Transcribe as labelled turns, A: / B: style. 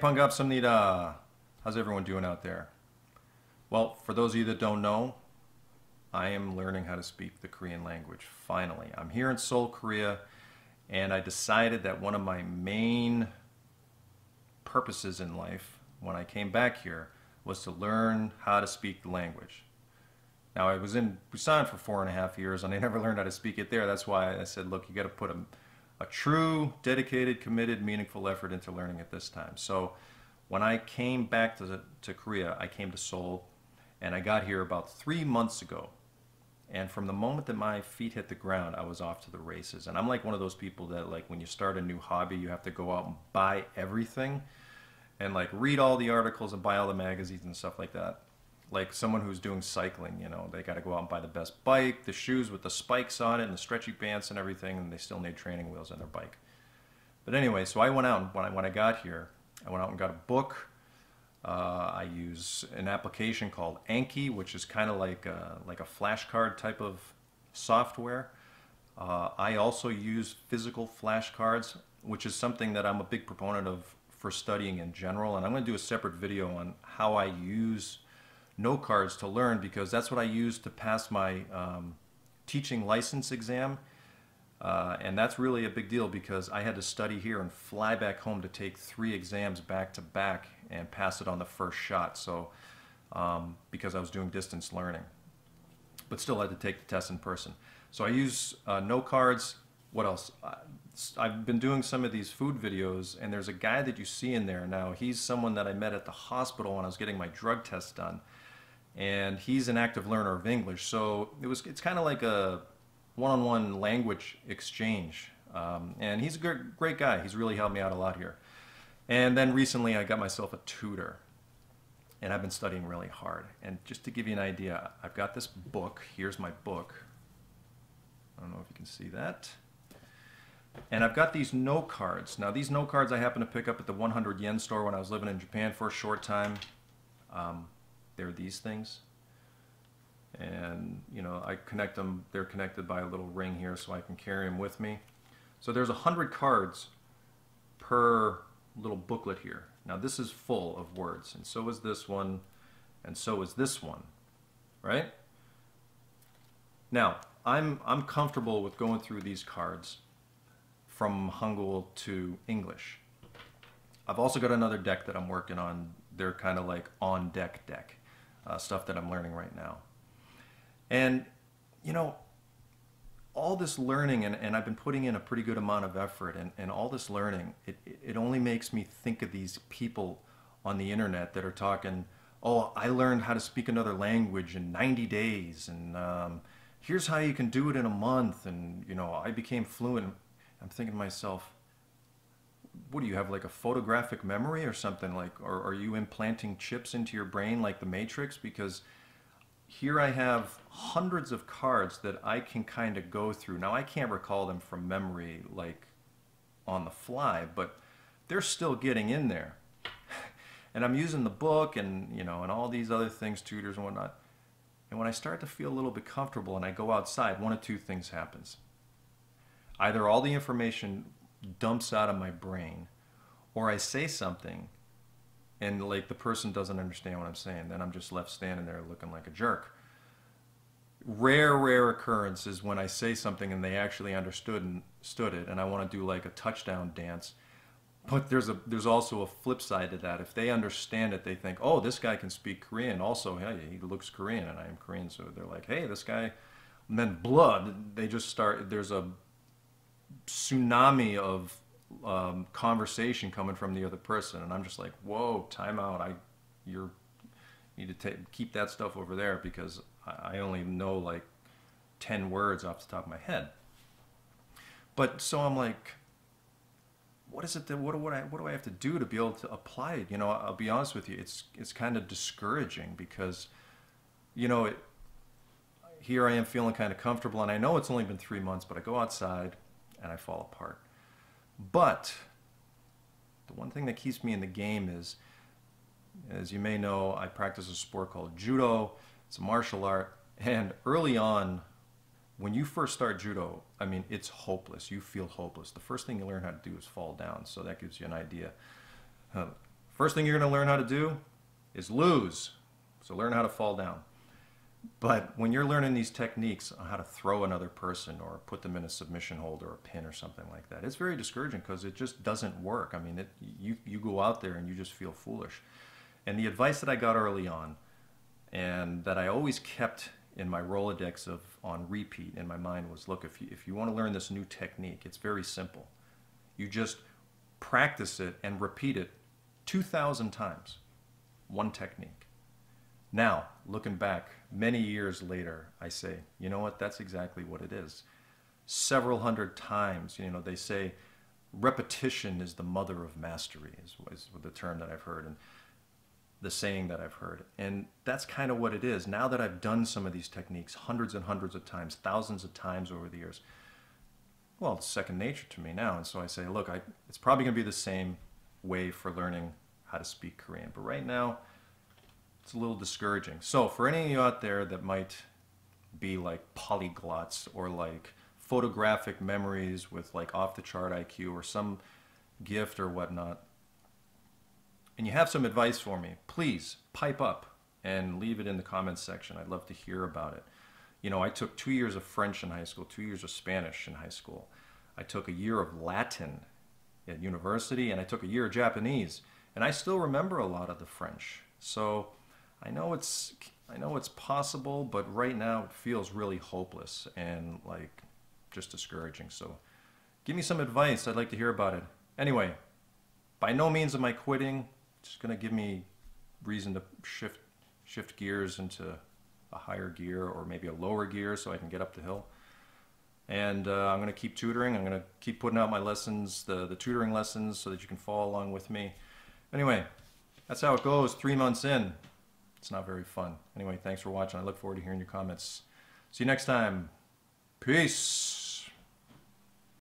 A: Pangapsamnida. How's everyone doing out there? Well, for those of you that don't know, I am learning how to speak the Korean language, finally. I'm here in Seoul, Korea, and I decided that one of my main purposes in life when I came back here was to learn how to speak the language. Now, I was in Busan for 4.5 years, and I never learned how to speak it there. That's why I said, look, you got to put a true, dedicated, committed, meaningful effort into learning it this time. So when I came back to Korea, I came to Seoul, and I got here about 3 months ago. And from the moment that my feet hit the ground, I was off to the races. And I'm like one of those people that, like, when you start a new hobby, you have to go out and buy everything and like read all the articles and buy all the magazines and stuff like that. Like someone who's doing cycling, you know, they got to go out and buy the best bike, the shoes with the spikes on it, and the stretchy pants and everything, and they still need training wheels on their bike. But anyway, so I went out, and when I got here, I went out and got a book. I use an application called Anki, which is kind of like a flashcard type of software. I also use physical flashcards, which is something that I'm a big proponent of for studying in general. And I'm going to do a separate video on how I use note cards to learn, because that's what I used to pass my teaching license exam. And that's really a big deal because I had to study here and fly back home to take 3 exams back to back and pass it on the first shot. So because I was doing distance learning, but still had to take the test in person. So I use note cards. What else? I've been doing some of these food videos, and there's a guy that you see in there now. He's someone that I met at the hospital when I was getting my drug test done, and he's an active learner of English. So it's kind of like a one-on-one language exchange, and he's a great guy. He's really helped me out a lot here. And then recently I got myself a tutor, and I've been studying really hard. And just to give you an idea, I've got this book. Here's my book. I don't know if you can see that. And I've got these note cards. Now, these note cards I happened to pick up at the 100 yen store when I was living in Japan for a short time. They're these things. And, you know, I connect them. They're connected by a little ring here so I can carry them with me. So there's 100 cards per little booklet here. Now, this is full of words, and so is this one, and so is this one, right? Now, I'm comfortable with going through these cards from Hangul to English. I've also got another deck that I'm working on. They're kind of like on deck stuff that I'm learning right now. And, you know, all this learning, and I've been putting in a pretty good amount of effort, and all this learning, it only makes me think of these people on the internet that are talking, oh, I learned how to speak another language in 90 days, and here's how you can do it in a month, and, you know, I became fluent. I'm thinking to myself, what do you have, like a photographic memory or something? Like, or are you implanting chips into your brain like the Matrix? Because here I have hundreds of cards that I can kind of go through. Now, I can't recall them from memory like on the fly, but they're still getting in there. And I'm using the book and, you know, and all these other things, tutors and whatnot. And when I start to feel a little bit comfortable and I go outside, one of two things happens. Either all the information dumps out of my brain, or I say something and like the person doesn't understand what I'm saying. Then I'm just left standing there looking like a jerk. Rare occurrence is when I say something and they actually understood it, and I want to do like a touchdown dance. But there's also a flip side to that. If they understand it, they think, oh, this guy can speak Korean. Also, hey, he looks Korean, and I am Korean, so they're like, hey, this guy. And then they just start. There's a tsunami of conversation coming from the other person, and I'm just like, whoa, time out. You need to keep that stuff over there, because I only know like 10 words off the top of my head. But so I'm like, what is it that what do I have to do to be able to apply it? You know, I'll be honest with you, it's kind of discouraging, because, you know, here I am feeling kind of comfortable, and I know it's only been 3 months, but I go outside and I fall apart. But the one thing that keeps me in the game is, as you may know, I practice a sport called judo. It's a martial art, and early on, when you first start judo, I mean, it's hopeless. You feel hopeless. The first thing you learn how to do is fall down, so that gives you an idea. First thing you're going to learn how to do is lose. So learn how to fall down. But when you're learning these techniques on how to throw another person or put them in a submission hold or a pin or something like that, it's very discouraging because it just doesn't work. I mean, you go out there and you just feel foolish. And the advice that I got early on and that I always kept in my Rolodex of on repeat in my mind was, look, if you want to learn this new technique, it's very simple. You just practice it and repeat it 2,000 times, one technique. Now, looking back many years later, I say, you know what, that's exactly what it is. Several hundred times, they say repetition is the mother of mastery, is the term that I've heard and the saying that I've heard. And that's kind of what it is. Now that I've done some of these techniques hundreds and hundreds of times, thousands of times over the years, well, it's second nature to me now. And so I say, look, it's probably going to be the same way for learning how to speak Korean. But right now, it's a little discouraging. So for any of you out there that might be like polyglots or like photographic memories with like off the chart IQ or some gift or whatnot, and you have some advice for me, please pipe up and leave it in the comments section. I'd love to hear about it. I took 2 years of French in high school, 2 years of Spanish in high school. I took a year of Latin at university, and I took a year of Japanese, and I still remember a lot of the French. So I know it's possible, but right now it feels really hopeless and like just discouraging. So give me some advice. I'd like to hear about it. Anyway, by no means am I quitting. Just gonna give me reason to shift gears into a higher gear or maybe a lower gear so I can get up the hill. And I'm gonna keep tutoring. I'm gonna keep putting out my lessons, the tutoring lessons, so that you can follow along with me. Anyway, that's how it goes 3 months in. It's not very fun. Anyway, thanks for watching. I look forward to hearing your comments. See you next time. Peace.